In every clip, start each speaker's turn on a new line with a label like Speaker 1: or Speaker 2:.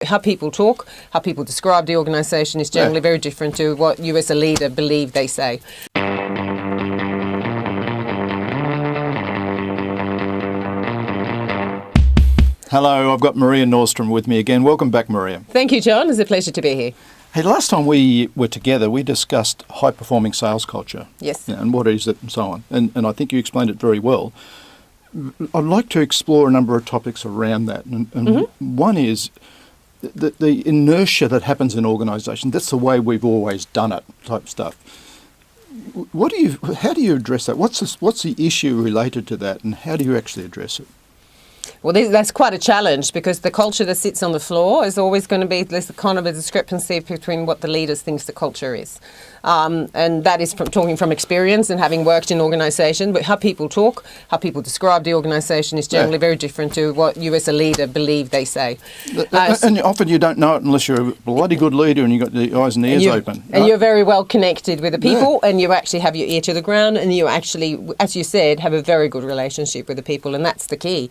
Speaker 1: How people talk, how people describe the organisation is generally very different to what you as a leader believe they say.
Speaker 2: Hello, I've got Maria Nordstrom with me again. Welcome back, Maria.
Speaker 1: Thank you, John. It's a pleasure to be here.
Speaker 2: Hey, last time we were together, we discussed high-performing sales culture.
Speaker 1: Yes.
Speaker 2: And what is it and so on. And I think you explained it very well. I'd like to explore a number of topics around that. And one is the inertia that happens in organisations. That's the way we've always done it type stuff. How do you address that? What's the issue related to that, and how do you actually address it?
Speaker 1: Well, that's quite a challenge, because the culture that sits on the floor is always going to be there's kind of a discrepancy between what the leaders think the culture is. And that is from talking from experience and having worked in organisation. But how people talk, how people describe the organisation is generally very different to what you as a leader believe they say.
Speaker 2: And often you don't know it unless you're a bloody good leader and you've got the eyes and ears open.
Speaker 1: And you're very well connected with the people, and you actually have your ear to the ground, and you actually, as you said, have a very good relationship with the people, and that's the key.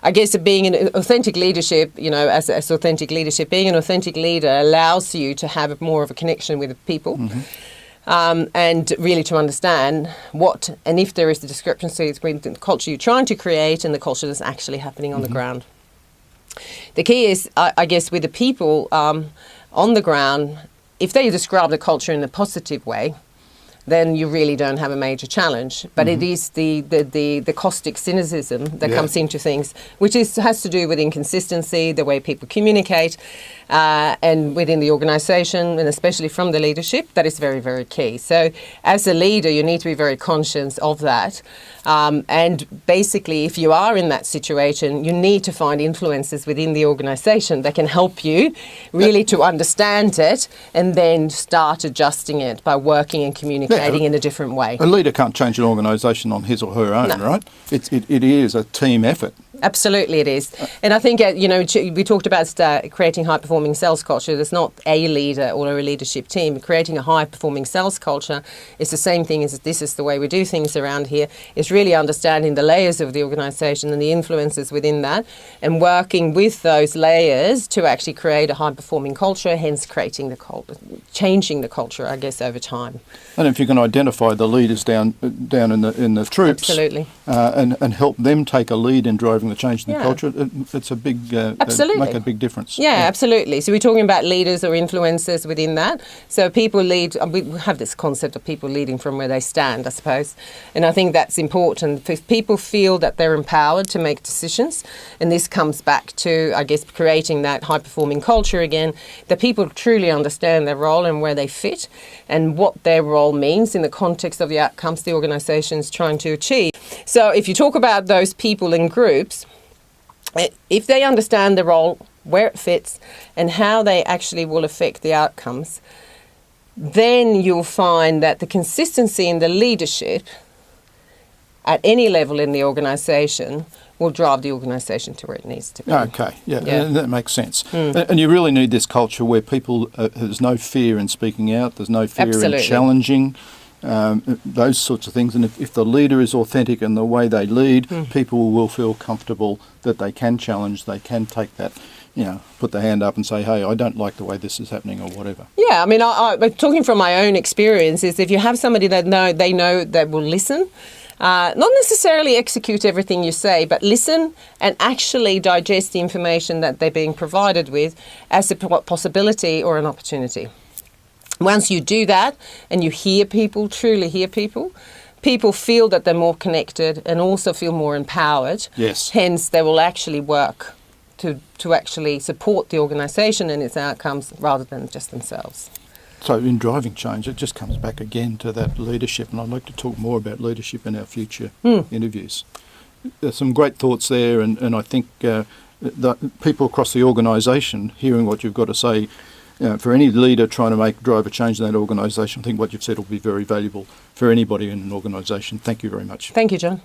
Speaker 1: I guess being an authentic leadership, as authentic leadership, being an authentic leader allows you to have more of a connection with the people, and really to understand what, and if there is the discrepancy between the culture you're trying to create and the culture that's actually happening on the ground. The key is, I guess, with the people on the ground, if they describe the culture in a positive way, then you really don't have a major challenge. But it is the caustic cynicism that comes into things, which has to do with inconsistency, the way people communicate, and within the organisation, and especially from the leadership, that is very, very key. So as a leader, you need to be very conscious of that. And basically, if you are in that situation, you need to find influences within the organisation that can help you really to understand it, and then start adjusting it by working and communicating in a different way.
Speaker 2: A leader can't change an organisation on his or her own, right? It is a team effort.
Speaker 1: Absolutely it is. And I think, we talked about creating high-performing sales culture. There's not a leader or a leadership team. Creating a high-performing sales culture is the same thing as this is the way we do things around here. It's really understanding the layers of the organisation and the influences within that, and working with those layers to actually create a high-performing culture, hence creating the culture, changing the culture, I guess, over time.
Speaker 2: And if you can identify the leaders down in the troops,
Speaker 1: absolutely,
Speaker 2: and help them take a lead in driving the change in the culture, it's a big
Speaker 1: absolutely
Speaker 2: make a big difference.
Speaker 1: Yeah, absolutely. So we're talking about leaders or influencers within that. So people lead. We have this concept of people leading from where they stand, I suppose, and I think that's important. If people feel that they're empowered to make decisions, and this comes back to, I guess, creating that high-performing culture again, that people truly understand their role and where they fit, and what their role means in the context of the outcomes the organisation is trying to achieve. So if you talk about those people in groups, if they understand the role, where it fits, and how they actually will affect the outcomes, then you'll find that the consistency in the leadership at any level in the organisation will drive the organisation to where it needs to be.
Speaker 2: Okay, that makes sense. And you really need this culture where people, there's no fear in speaking out, there's no fear in challenging, those sorts of things. And if the leader is authentic in the way they lead, people will feel comfortable that they can challenge, they can take that, put their hand up and say, hey, I don't like the way this is happening, or whatever. Yeah,
Speaker 1: I mean, I'm talking from my own experience, is if you have somebody that they know that will listen, not necessarily execute everything you say, but listen and actually digest the information that they're being provided with as a possibility or an opportunity. Once you do that and you hear people, truly hear people, people feel that they're more connected and also feel more empowered.
Speaker 2: Yes.
Speaker 1: Hence, they will actually work to actually support the organisation and its outcomes rather than just themselves.
Speaker 2: So in driving change, it just comes back again to that leadership, and I'd like to talk more about leadership in our future interviews. There's some great thoughts there, and I think the people across the organisation hearing what you've got to say, for any leader trying to drive a change in that organisation, I think what you've said will be very valuable for anybody in an organisation. Thank you very much.
Speaker 1: Thank you, John.